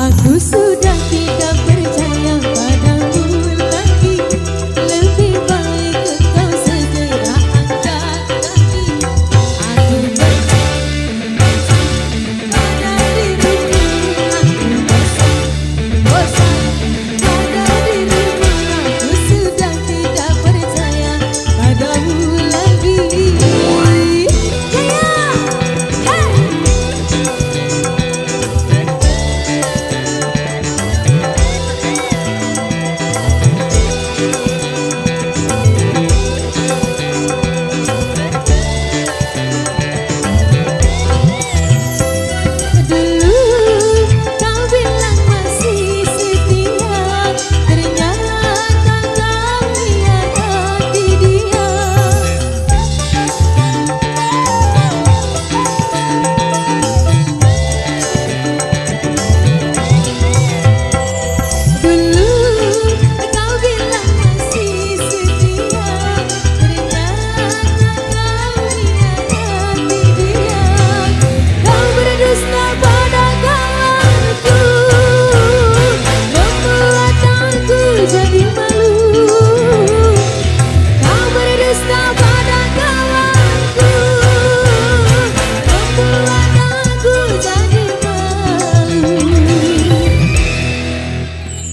Aku sudah tidak percaya padamu lagi. Lebih baik engkau segera angkat kaki. Aku benci pada dirimu. Aku bosan pada dirimu. Aku sudah tidak percaya padamu lagi.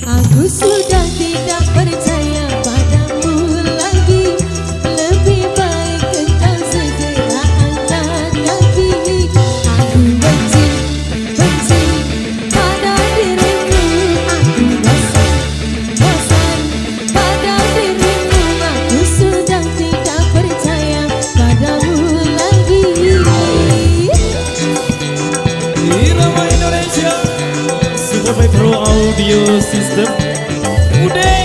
Aku sudah tidak percaya padamu lagi. Lebih baik engkau segera angkat kaki. Aku benci pada dirimu. Aku bosan pada dirimu. Aku sudah tidak percaya padamu lagi. Irama Indonesia Super Pro Audio System udah